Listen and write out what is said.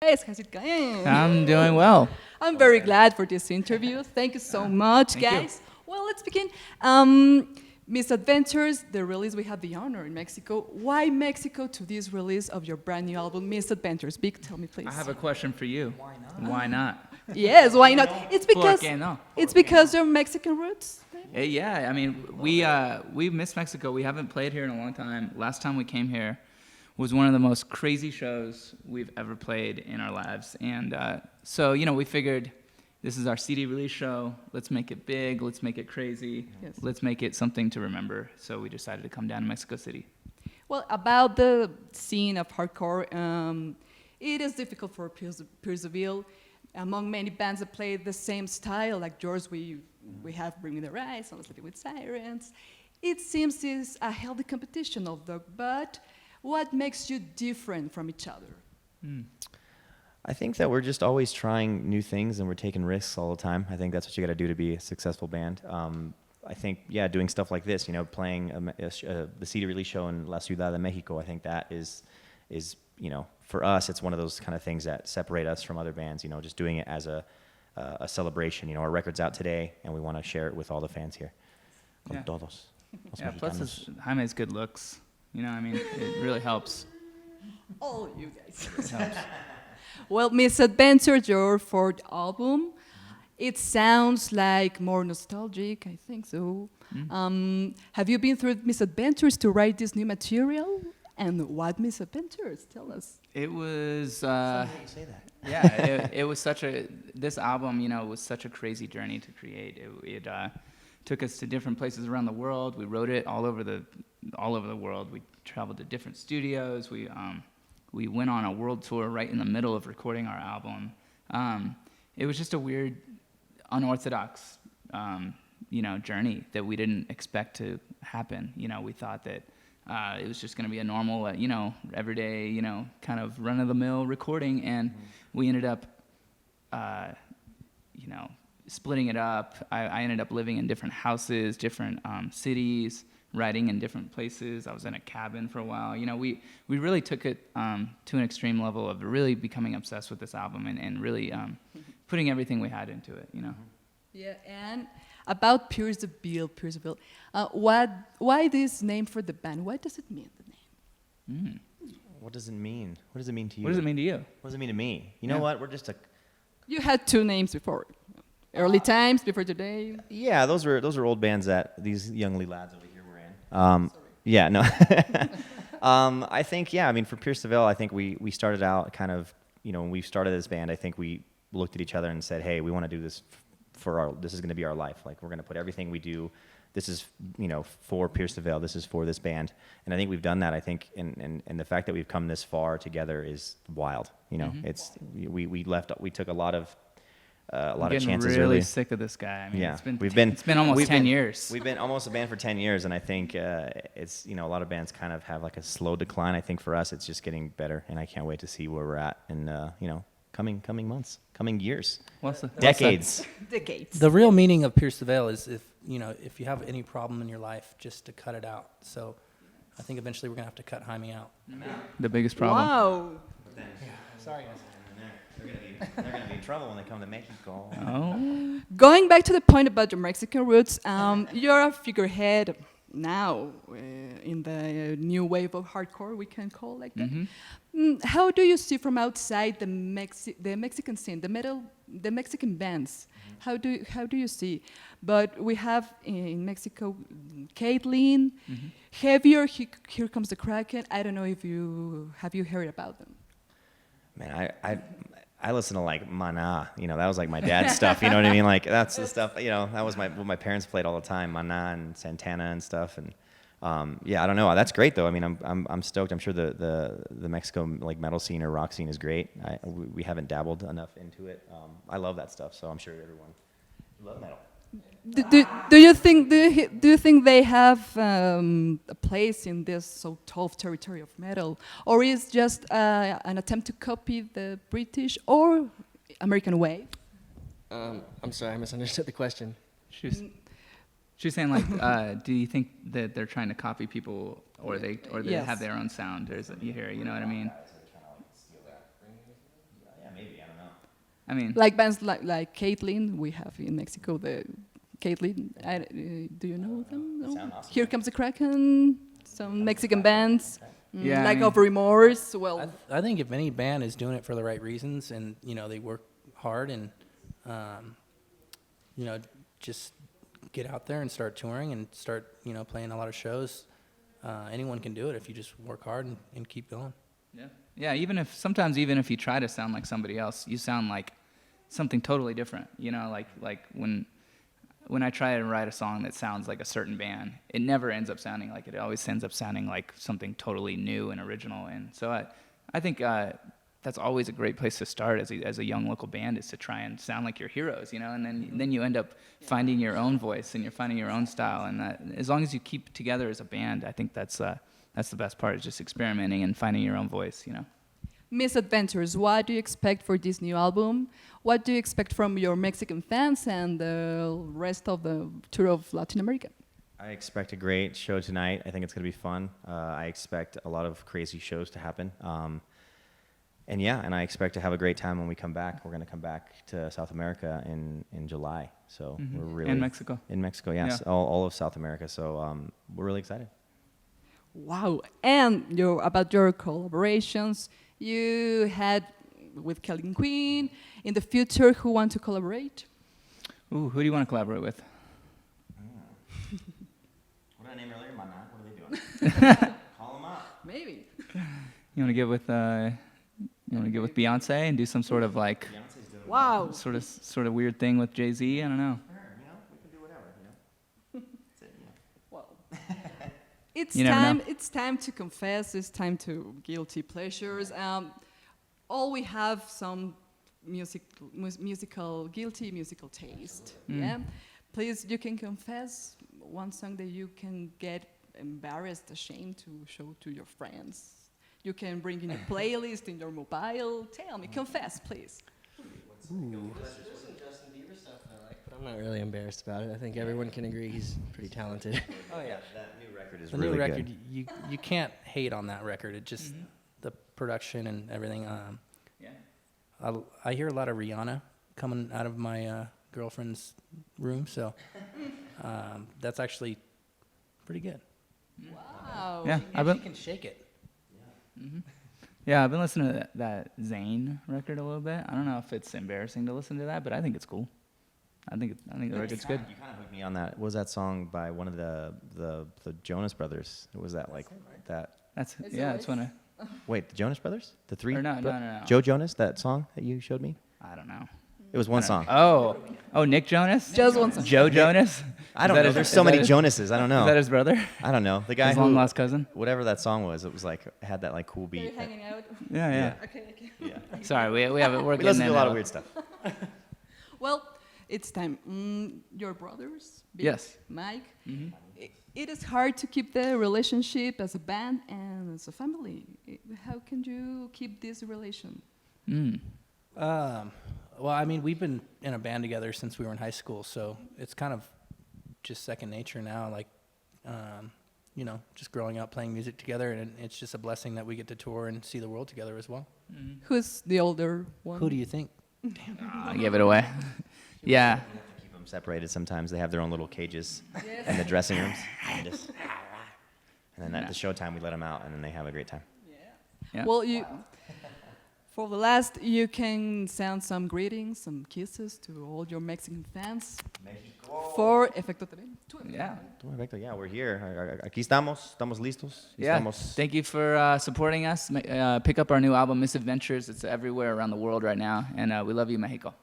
Guys, how's it going? I'm doing well. I'm very glad for this interview. Thank you so much, Thank you. guys. Well, let's begin. Misadventures, the release we have the honor in Mexico. Why Mexico to this release of your brand new album, Misadventures? Big, tell me, please. I have a question for you. Why not? Why not? Yes, why not? ¿Por qué no? It's because you're Mexican roots. Yeah, I mean, we miss Mexico. We haven't played here in a long time. Last time we came here was one of the most crazy shows we've ever played in our lives. And so, we figured this is our CD release show. Let's make it big. Let's make it crazy. Yes. Let's make it something to remember. So we decided to come down to Mexico City. Well, about the scene of hardcore, it is difficult for Pierceville. Among many bands that play the same style, like yours, we have Bring Me the Horizon, Sleeping with Sirens. It seems it's a healthy competition of the, but what makes you different from each other? I think that we're just always trying new things and we're taking risks all the time. I think that's what you got to do to be a successful band. I think, doing stuff like this, playing the CD release show in La Ciudad de México, I think that is for us, it's one of those kind of things that separate us from other bands, just doing it as a celebration. Our record's out today and we want to share it with all the fans here. Con todos. Los Yeah, plus mexicanos. Jaime's good looks. It really helps. All you guys. It helps. Well, Misadventures, your fourth album, it sounds like more nostalgic, I think so. Have you been through Misadventures to write this new material? And what Misadventures? Tell us. It was... Funny that you say that. Yeah, it was this album, was such a crazy journey to create. It took us to different places around the world. We wrote it all over the world. We traveled to different studios. We went on a world tour right in the middle of recording our album. It was just a weird, unorthodox, journey that we didn't expect to happen. We thought that it was just going to be a normal, everyday, kind of run-of-the-mill recording, and we ended up, splitting it up. I ended up living in different houses, different cities, writing in different places. I was in a cabin for a while. We really took it to an extreme level of really becoming obsessed with this album and really putting everything we had into it. Yeah, and about Pierceville, why this name for the band? What does it mean, the name? What does it mean? What does it mean to you? What does it mean to you? What does it mean to me? You know what? We're just You had two names before. Early times, before today. Yeah, those are old bands that these youngly lads over here were in. Yeah, no. I think, for Pierceville, I think we started out kind of, when we started this band, I think we looked at each other and said, hey, we want to do this this is going to be our life. Like, we're going to put everything we do, this is, for Pierceville, this is for this band. And I think we've done that, I think, and the fact that we've come this far together is wild. It's, we took a lot of chances I'm getting really early. sick of this guy. I mean, Yeah, it's been almost 10 years. We've been almost a band for 10 years, and I think it's, a lot of bands kind of have like a slow decline. I think for us, it's just getting better, and I can't wait to see where we're at in, coming months, coming years, decades. Decades. The real meaning of Pierceville is if you have any problem in your life, just to cut it out. So I think eventually we're going to have to cut Jaime out. The biggest problem. Wow. Sorry, guys. They're gonna be in trouble when they come to Mexico. Oh. Going back to the point about your Mexican roots, you're a figurehead now in the new wave of hardcore, we can call like that. How do you see from outside the Mexican scene, the Mexican bands? How do you see? But we have in Mexico, Caitlyn, Heavier, Here Comes the Kraken. I don't know if you heard about them. Man, I listen to like Mana, that was like my dad's stuff, you know what I mean? Like that's the stuff, that was what my parents played all the time, Mana and Santana and stuff. And I don't know. That's great though. I mean, I'm stoked. I'm sure the Mexico like metal scene or rock scene is great. We haven't dabbled enough into it. I love that stuff, so I'm sure everyone loves metal. Do you think they have a place in this so tough territory of metal, or is just an attempt to copy the British or American way? I'm sorry, I misunderstood the question. She's saying like, do you think that they're trying to copy people, or they Yes. have their own sound? You know what I mean? I mean, Like bands like Caitlyn, we have in Mexico the Caitlyn. Do you know them? No? sound awesome. Here Comes the Kraken. Some Mexican bands. Yeah, I Like mean- Of Remorse. Well, I think if any band is doing it for the right reasons and, they work hard and, just get out there and start touring and start, playing a lot of shows, anyone can do it if you just work hard and keep going. yeah, yeah. Sometimes even if you try to sound like somebody else, you sound like something totally different. Like when I try to write a song that sounds like a certain band, it never ends up sounding like it. It always ends up sounding like something totally new and original. And so I think that's always a great place to start as a young local band, is to try and sound like your heroes, and then you end up finding your own voice and you're finding your own style. And that, as long as you keep together as a band, I think that's the best part, is just experimenting and finding your own voice. Misadventures, what do you expect for this new album? What do you expect from your Mexican fans and the rest of the tour of Latin America? I expect a great show tonight. I think it's going to be fun. I expect a lot of crazy shows to happen. And I expect to have a great time when we come back. We're going to come back to South America in July. So we're really... In Mexico. In Mexico, yes. Yeah. All of South America. So we're really excited. Wow. And about your collaborations, you had with Kelly Queen. In the future, who want to collaborate? Ooh, who do you want to collaborate with? What did I name earlier? Mana. What are they doing? Call them up. Maybe. You want to get with Beyonce and do some sort of like Beyonce's doing Wow. sort of weird thing with Jay-Z? I don't know. we can do whatever, That's it, Well, it's You never time. know. It's time to confess. It's time to guilty pleasures. All we have some guilty musical taste. Yeah. Please, you can confess one song that you can get embarrassed, ashamed to show to your friends. You can bring in your playlist in your mobile. Tell me, confess, please. There's some Justin Bieber stuff I like, but I'm not really embarrassed about it. I think everyone can agree he's pretty talented. Oh yeah, that new record is The really new record, good. you can't hate on that record. It just, the production and everything. Yeah. I hear a lot of Rihanna coming out of my girlfriend's room, so that's actually pretty good. Wow. Yeah, And she can shake it. Yeah, I've been listening to that Zayn record a little bit. I don't know if it's embarrassing to listen to that, but I think it's cool. I think the record's good. You kind of hooked me on that. What was that song by one of the Jonas Brothers? What was that like? That That's Is it yeah, it's right? one of wait, the Jonas Brothers? The three? Or no. Joe Jonas, that song that you showed me? I don't know. It was one song. Oh, Nick Jonas? Just one song. Joe Jonas? I don't Is that know. his- There's is so that many his- Jonases. I don't Is that know. his brother? I don't know. The guy His who long lost cousin? whatever that song was, it was like had that like cool Are beat. you hanging out? Yeah. Okay. Yeah. Sorry, we have it. We're We getting listen to a in lot now. of weird stuff. Well, it's time. Your brothers, Big, Yes. Mike. It is hard to keep the relationship as a band and as a family. How can you keep this relation? Well, I mean, we've been in a band together since we were in high school, so it's kind of just second nature now. Like, just growing up playing music together, and it's just a blessing that we get to tour and see the world together as well. Who's the older one? Who do you think? I gave it away. Yeah. Keep them separated sometimes. They have their own little cages in the dressing rooms. And then at the showtime, we let them out, and then they have a great time. Yeah. Well, for the last, you can send some greetings, some kisses to all your Mexican fans. For Efecto TV. Yeah. Perfecto. Yeah, we're here. Aquí estamos listos. Yeah. Estamos. Thank you for supporting us. Pick up our new album, Misadventures. It's everywhere around the world right now. And we love you, Mexico.